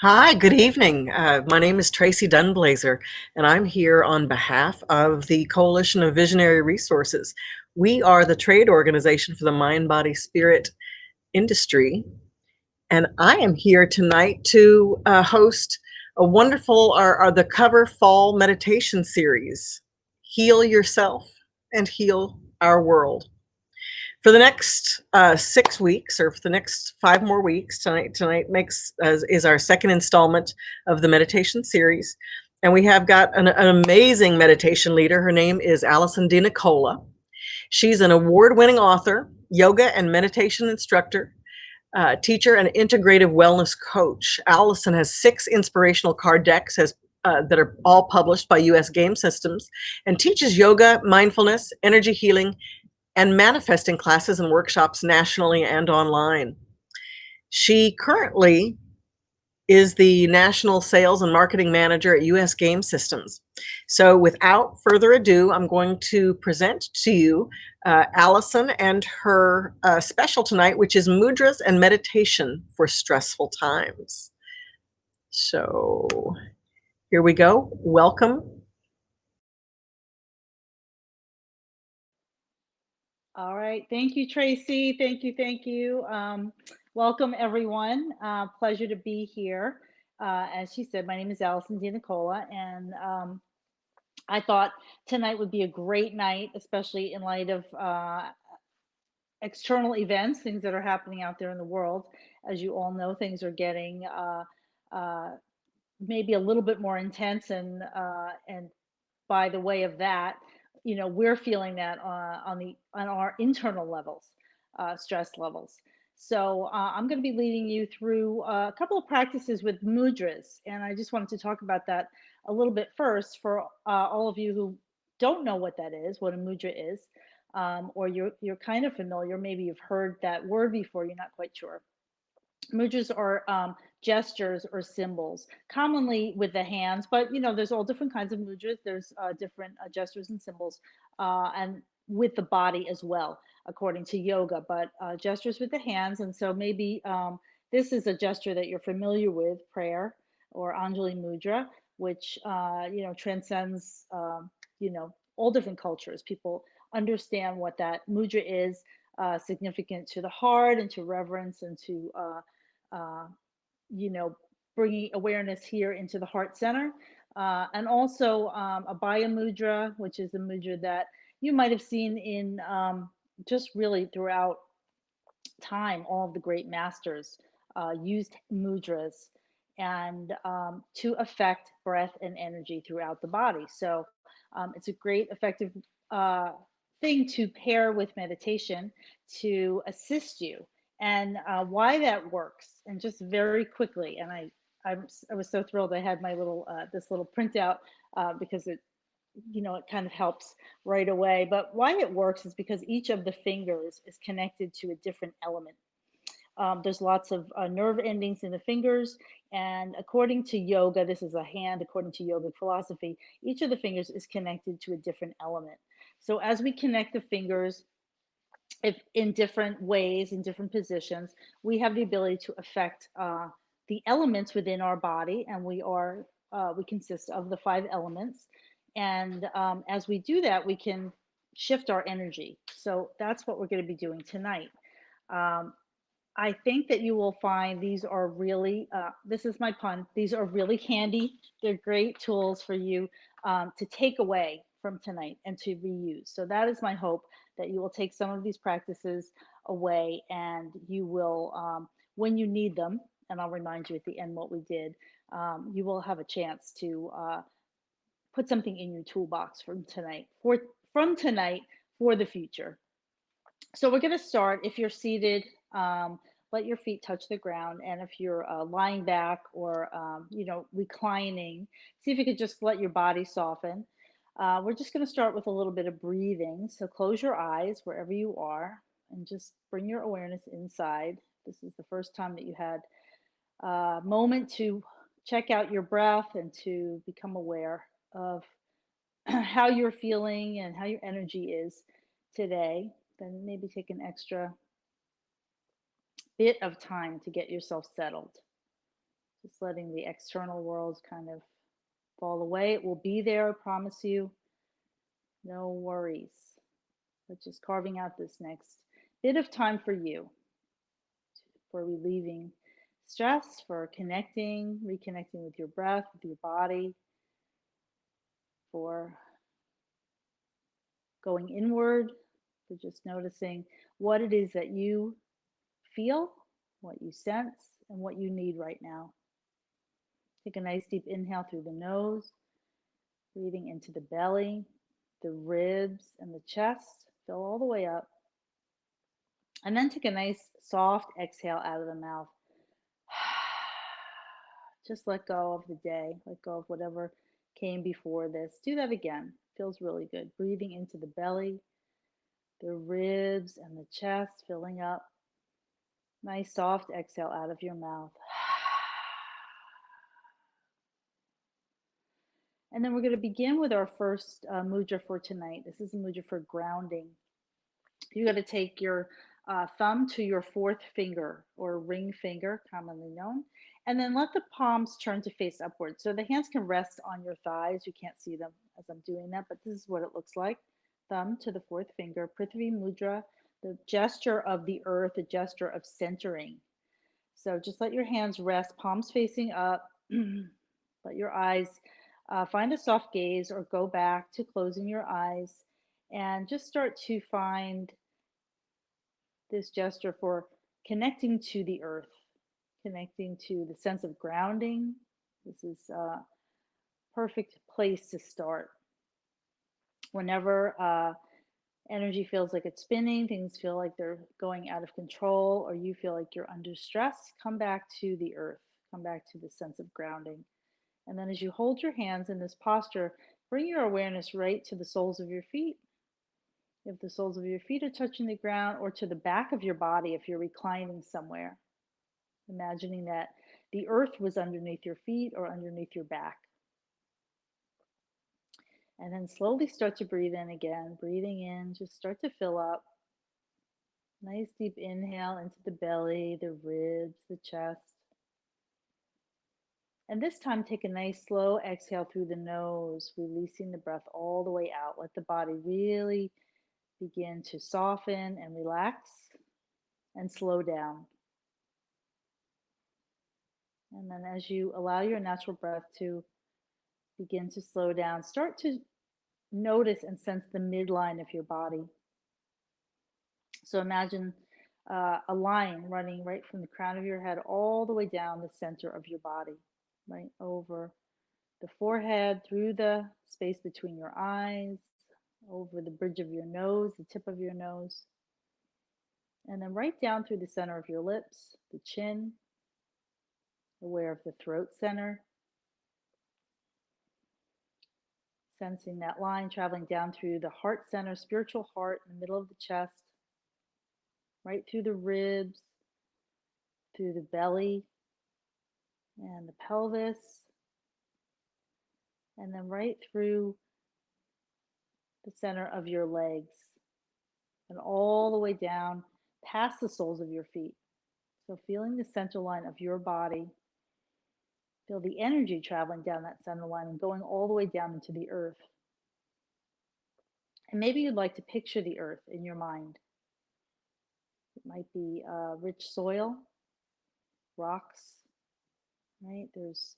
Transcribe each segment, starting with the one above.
Hi, good evening. My name is Tracy Dunblazer, and I'm here on behalf of the Coalition of Visionary Resources. We are the trade organization for the mind, body, spirit industry, and I am here tonight to host a wonderful, the cover fall meditation series, Heal Yourself and Heal Our World. For the next 6 weeks, or for the next 5 more weeks, tonight is our second installment of the meditation series, and we have got an amazing meditation leader. Her name is Alison DeNicola. She's an award-winning author, yoga and meditation instructor, teacher, and integrative wellness coach. Alison has 6 inspirational card decks that are all published by U.S. Game Systems, and teaches yoga, mindfulness, energy healing, and manifesting classes and workshops nationally and online. She currently is the National Sales and Marketing Manager at U.S. Game Systems. So without further ado, I'm going to present to you Alison and her special tonight, which is Mudras and Meditation for Stressful Times. So here we go. Welcome. All right. Thank you, Tracy. Thank you. Welcome, everyone. Pleasure to be here. As she said, my name is Alison DeNicola, and I thought tonight would be a great night, especially in light of external events, things that are happening out there in the world. As you all know, things are getting maybe a little bit more intense, and by the way of that, we're feeling that on our internal levels, stress levels. So I'm going to be leading you through a couple of practices with mudras, and I just wanted to talk about that a little bit first for all of you who don't know what that is, what a mudra is, or you're kind of familiar. Maybe you've heard that word before. You're not quite sure. Mudras are gestures or symbols, commonly with the hands, but there's all different kinds of mudras. There's different gestures and symbols, and with the body as well, according to yoga, but gestures with the hands. And so maybe this is a gesture that you're familiar with, prayer or Anjali Mudra, which transcends all different cultures. People understand what that mudra is, significant to the heart and to reverence and to uh, you know, bringing awareness here into the heart center. And also a Baya Mudra, which is a mudra that you might have seen in just really throughout time. All of the great masters used mudras and to affect breath and energy throughout the body. So it's a great effective uh, thing to pair with meditation to assist you, and why that works. And just very quickly, and I was so thrilled I had my little this little printout because it kind of helps right away. But why it works is because each of the fingers is connected to a different element. There's lots of nerve endings in the fingers, and according to yoga, this is a hand. According to yogic philosophy, each of the fingers is connected to a different element. So as we connect the fingers, if in different ways, in different positions, we have the ability to affect the elements within our body, and we consist of the 5 elements. And as we do that, we can shift our energy. So that's what we're going to be doing tonight. Um, I think that you will find these are really, this is my pun, these are really handy. They're great tools for you to take away from tonight and to reuse. So that is my hope, that you will take some of these practices away, and you will, when you need them, and I'll remind you at the end what we did, you will have a chance to put something in your toolbox from tonight for the future. So we're going to start. If you're seated, let your feet touch the ground. And if you're lying back or, reclining, see if you could just let your body soften. We're just going to start with a little bit of breathing. So close your eyes wherever you are and just bring your awareness inside. This is the first time that you had a moment to check out your breath and to become aware of how you're feeling and how your energy is today. Then maybe take an extra bit of time to get yourself settled. Just letting the external world kind of fall away. It will be there, I promise you. No worries. But just carving out this next bit of time for you, for relieving stress, for connecting, reconnecting with your breath, with your body, for going inward, for just noticing what it is that you feel, what you sense, and what you need right now. Take a nice deep inhale through the nose, breathing into the belly, the ribs, and the chest. Fill all the way up. And then take a nice soft exhale out of the mouth. Just let go of the day, let go of whatever came before this. Do that again. Feels really good. Breathing into the belly, the ribs, and the chest, filling up. Nice soft exhale out of your mouth. And then we're going to begin with our first mudra for tonight. This is a mudra for grounding. You're going to take your thumb to your fourth finger or ring finger, commonly known, and then let the palms turn to face upward. So the hands can rest on your thighs. You can't see them as I'm doing that, but this is what it looks like. Thumb to the fourth finger, Prithvi Mudra, the gesture of the earth, the gesture of centering. So just let your hands rest, palms facing up. Let your eyes find a soft gaze or go back to closing your eyes and just start to find this gesture for connecting to the earth, connecting to the sense of grounding. This is a perfect place to start. Whenever energy feels like it's spinning, things feel like they're going out of control, or you feel like you're under stress, come back to the earth, come back to the sense of grounding. And then as you hold your hands in this posture, bring your awareness right to the soles of your feet. If the soles of your feet are touching the ground, or to the back of your body if you're reclining somewhere, imagining that the earth was underneath your feet or underneath your back. And then slowly start to breathe in again. Breathing in, just start to fill up. Nice deep inhale into the belly, the ribs, the chest. And this time, take a nice slow exhale through the nose, releasing the breath all the way out. Let the body really begin to soften and relax and slow down. And then as you allow your natural breath to begin to slow down, start to notice and sense the midline of your body. So imagine a line running right from the crown of your head all the way down the center of your body, right over the forehead, through the space between your eyes, over the bridge of your nose, the tip of your nose, and then right down through the center of your lips, the chin, aware of the throat center, sensing that line traveling down through the heart center, spiritual heart in the middle of the chest, right through the ribs, through the belly and the pelvis, and then right through the center of your legs and all the way down past the soles of your feet. So feeling the center line of your body, feel the energy traveling down that center line and going all the way down into the earth. And maybe you'd like to picture the earth in your mind. It might be rich soil, rocks, right? There's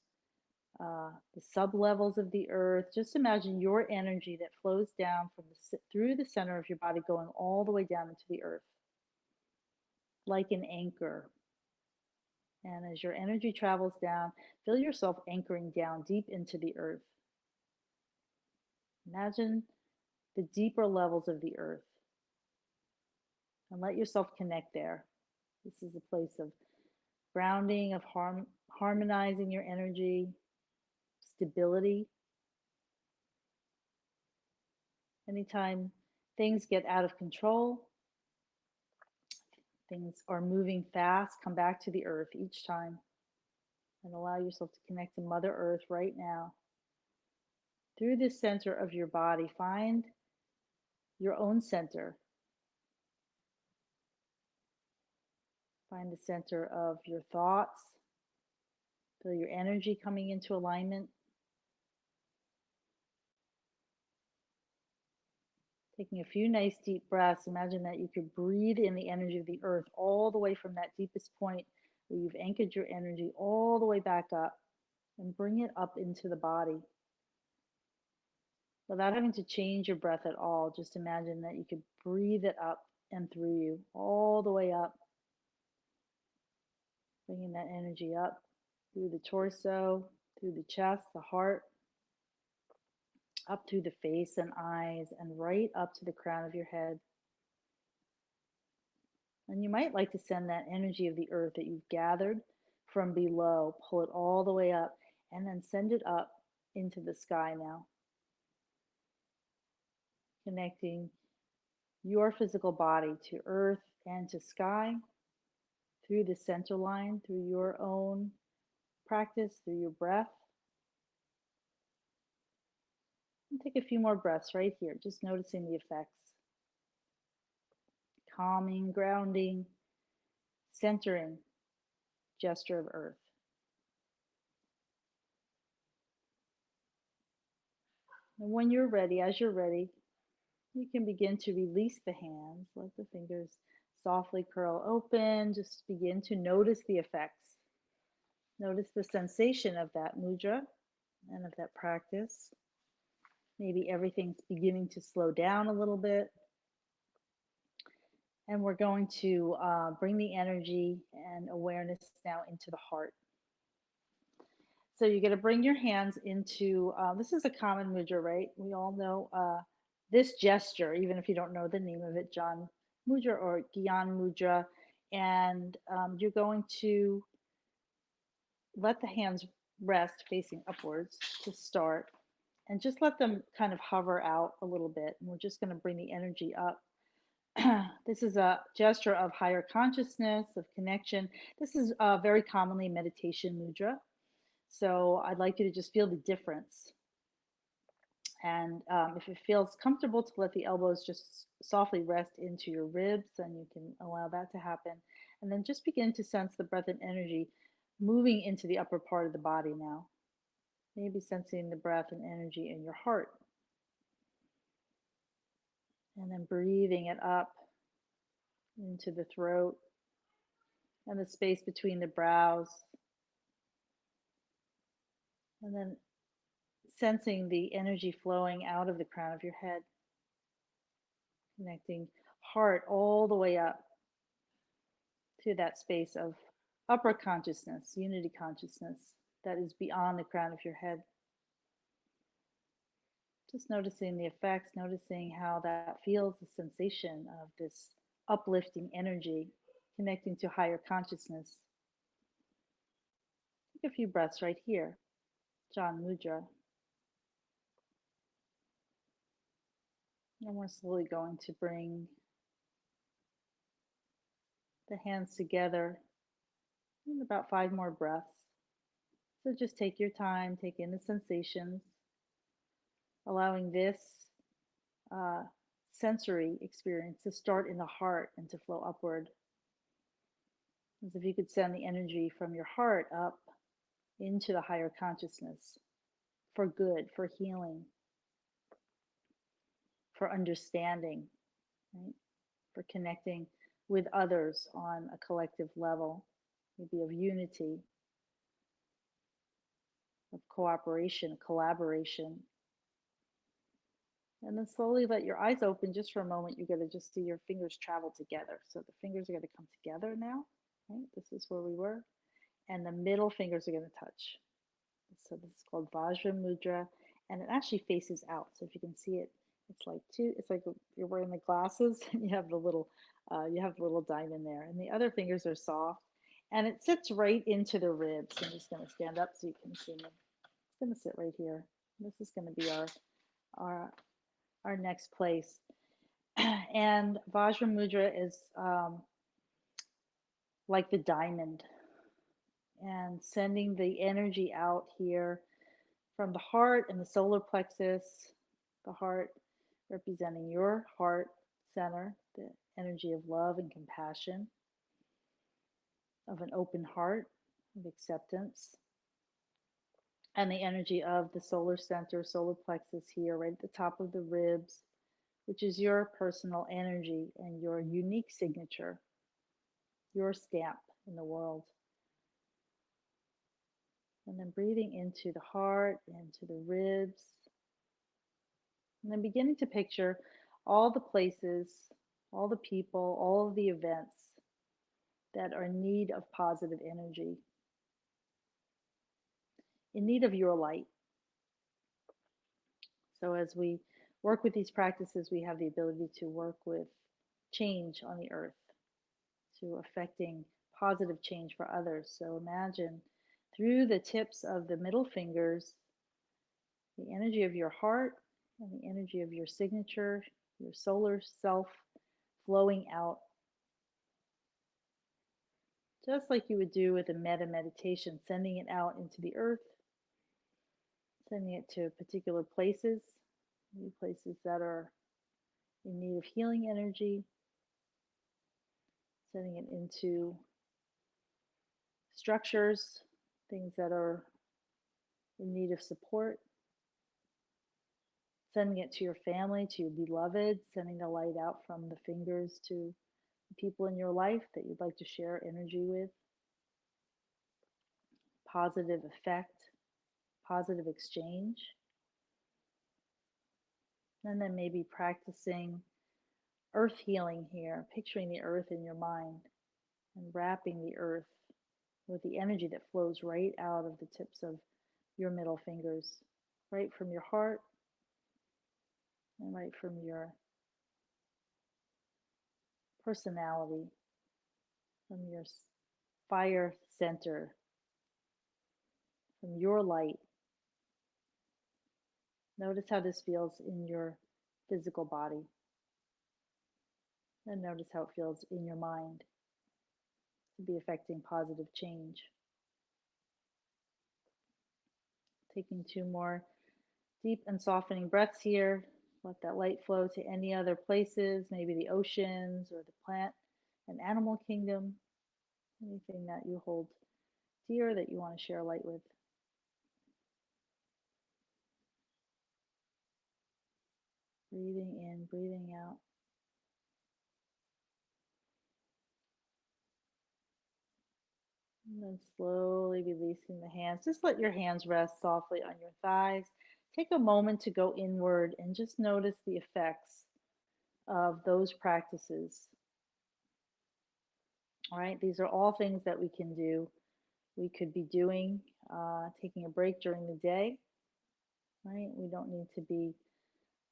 the sub-levels of the earth. Just imagine your energy that flows down from through the center of your body, going all the way down into the earth, like an anchor. And as your energy travels down, feel yourself anchoring down deep into the earth. Imagine the deeper levels of the earth and let yourself connect there. This is a place of grounding, of harmonizing your energy, stability. Anytime things get out of control, things are moving fast, come back to the earth each time and allow yourself to connect to Mother Earth right now. Through the center of your body, find your own center. Find the center of your thoughts, Feel your energy coming into alignment. Taking a few nice deep breaths, imagine that you could breathe in the energy of the earth all the way from that deepest point where you've anchored your energy all the way back up and bring it up into the body without having to change your breath at all. Just imagine that you could breathe it up and through you all the way up, bringing that energy up through the torso, through the chest, the heart, up through the face and eyes, and right up to the crown of your head. And you might like to send that energy of the earth that you've gathered from below, pull it all the way up, and then send it up into the sky now, connecting your physical body to earth and to sky through the center line, through your own practice, through your breath. And take a few more breaths right here, just noticing the effects. Calming, grounding, centering gesture of earth. And when you're ready, as you're ready, you can begin to release the hands. Let the fingers softly curl open. Just begin to notice the effects. Notice the sensation of that mudra and of that practice. Maybe everything's beginning to slow down a little bit. And we're going to bring the energy and awareness now into the heart. So you're going to bring your hands into, this is a common mudra, right? We all know this gesture, even if you don't know the name of it, John Mudra or Gyan Mudra. And you're going to let the hands rest facing upwards to start and just let them kind of hover out a little bit. And we're just going to bring the energy up. This is a gesture of higher consciousness, of connection. This is very commonly meditation mudra. So I'd like you to just feel the difference. And if it feels comfortable to let the elbows just softly rest into your ribs, then you can allow that to happen. And then just begin to sense the breath and energy moving into the upper part of the body now. Maybe sensing the breath and energy in your heart. And then breathing it up into the throat and the space between the brows. And then sensing the energy flowing out of the crown of your head, connecting heart all the way up to that space of upper consciousness, unity consciousness that is beyond the crown of your head. Just noticing the effects, noticing how that feels, the sensation of this uplifting energy connecting to higher consciousness. Take a few breaths right here, John Mudra. And we're slowly going to bring the hands together in about 5 more breaths. So just take your time, take in the sensations, allowing this uh, sensory experience to start in the heart and to flow upward. As if you could send the energy from your heart up into the higher consciousness for good, for healing, for understanding, right? For connecting with others on a collective level, maybe of unity, of cooperation, collaboration. And then slowly let your eyes open just for a moment. You're going to just see your fingers travel together. So the fingers are going to come together now. Right? This is where we were. And the middle fingers are going to touch. So this is called Vajra Mudra. And it actually faces out. So if you can see it, it's like you're wearing the glasses and you have the little diamond there. And the other fingers are soft. And it sits right into the ribs. I'm just going to stand up so you can see me. It's going to sit right here. This is going to be our our next place. And Vajra Mudra is like the diamond, and sending the energy out here from the heart and the solar plexus, the heart representing your heart center, the energy of love and compassion, of an open heart, of acceptance. and the energy of the solar center, solar plexus here, right at the top of the ribs, which is your personal energy and your unique signature, your stamp in the world. And then breathing into the heart, into the ribs, and then beginning to picture all the places, all the people, all of the events that are in need of positive energy, in need of your light. So as we work with these practices, we have the ability to work with change on the earth, to affecting positive change for others. So imagine through the tips of the middle fingers, the energy of your heart and the energy of your signature, your solar self flowing out, just like you would do with a meditation, sending it out into the earth, sending it to particular places, maybe places that are in need of healing energy, sending it into structures, things that are in need of support, sending it to your family, to your beloved, sending the light out from the fingers to the people in your life that you'd like to share energy with, positive effect, positive exchange. And then maybe practicing earth healing here, picturing the earth in your mind and wrapping the earth with the energy that flows right out of the tips of your middle fingers, right from your heart and right from your personality, from your fire center, from your light. Notice how this feels in your physical body, and notice how it feels in your mind to be affecting positive change. Taking two more deep and softening breaths here. Let that light flow to any other places, maybe the oceans or the plant and animal kingdom, anything that you hold dear that you want to share light with. Breathing in, breathing out. And then slowly releasing the hands. Just let your hands rest softly on your thighs. Take a moment to go inward and just notice the effects of those practices. All right, these are all things that we can do. We could be doing, taking a break during the day, right? We don't need to be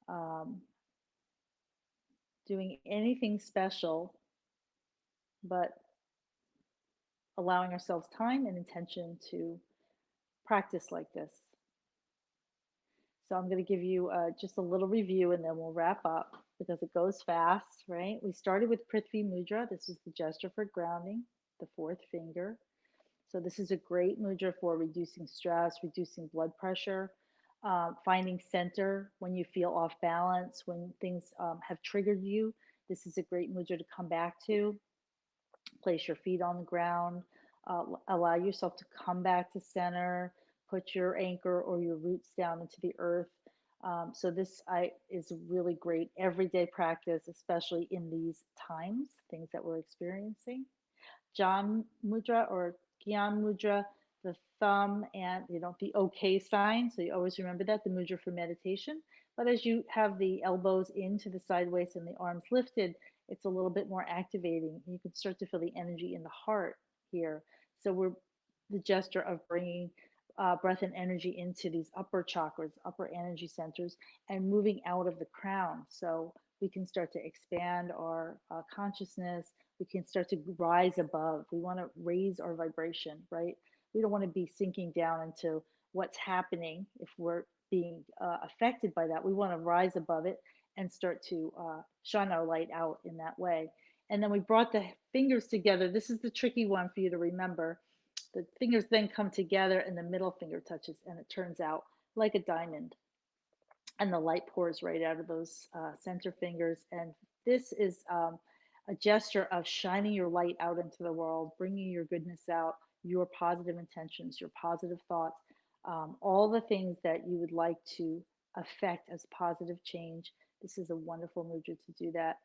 um, doing anything special, but allowing ourselves time and intention to practice like this. So I'm going to give you just a little review and then we'll wrap up because it goes fast, right? We started with Prithvi Mudra. This is the gesture for grounding, the fourth finger. So this is a great mudra for reducing stress, reducing blood pressure, finding center when you feel off balance, when things have triggered you. This is a great mudra to come back to. Place your feet on the ground, allow yourself to come back to center, put your anchor or your roots down into the earth. So this is really great everyday practice, especially in these times, things that we're experiencing. Jan Mudra or Gyan Mudra, the thumb and the OK sign. So you always remember that, the mudra for meditation. But as you have the elbows into the sideways and the arms lifted, it's a little bit more activating. You can start to feel the energy in the heart here. So we're the gesture of bringing breath and energy into these upper chakras, upper energy centers, and moving out of the crown. So we can start to expand our consciousness. We can start to rise above. We want to raise our vibration, right? We don't want to be sinking down into what's happening if we're being affected by that. We want to rise above it and start to shine our light out in that way. And then we brought the fingers together. This is the tricky one for you to remember. The fingers then come together and the middle finger touches and it turns out like a diamond. And the light pours right out of those center fingers. And this is a gesture of shining your light out into the world, bringing your goodness out, your positive intentions, your positive thoughts, all the things that you would like to affect as positive change. This is a wonderful mudra to do that,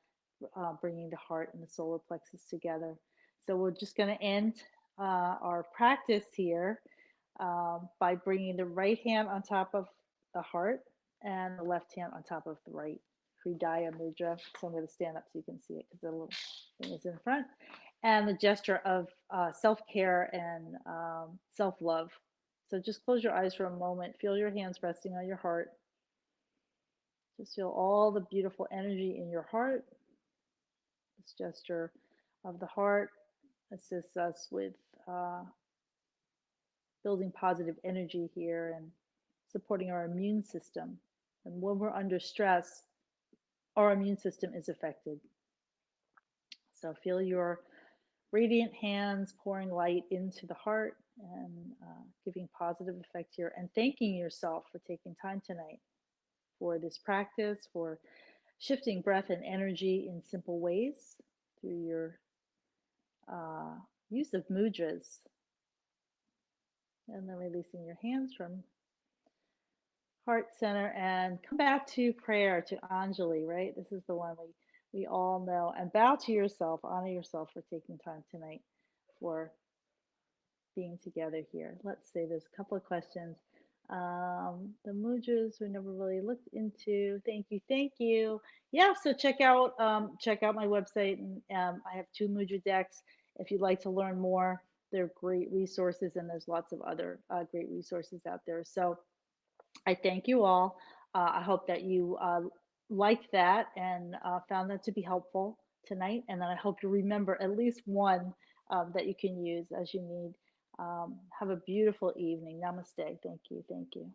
bringing the heart and the solar plexus together. So we're just going to end our practice here by bringing the right hand on top of the heart and the left hand on top of the right. Hridaya Mudra. So I'm going to stand up so you can see it because the little thing is in front. And the gesture of self care and self love. So just close your eyes for a moment. Feel your hands resting on your heart. Just feel all the beautiful energy in your heart. This gesture of the heart assists us with uh, building positive energy here and supporting our immune system. And when we're under stress, our immune system is affected. So feel your radiant hands pouring light into the heart and giving positive effect here, and thanking yourself for taking time tonight for this practice, for shifting breath and energy in simple ways through your uh, use of mudras, and then releasing your hands from heart center and come back to prayer, to Anjali, right? This is the one we all know. And bow to yourself, honor yourself for taking time tonight for being together here. Let's see, there's a couple of questions. The mudras we never really looked into. Thank you, thank you. Yeah, so check out my website, and I have two mudra decks. If you'd like to learn more, they're great resources, and there's lots of other great resources out there. So I thank you all. I hope that you liked that and found that to be helpful tonight. And then I hope you remember at least one that you can use as you need. Have a beautiful evening. Namaste. Thank you. Thank you.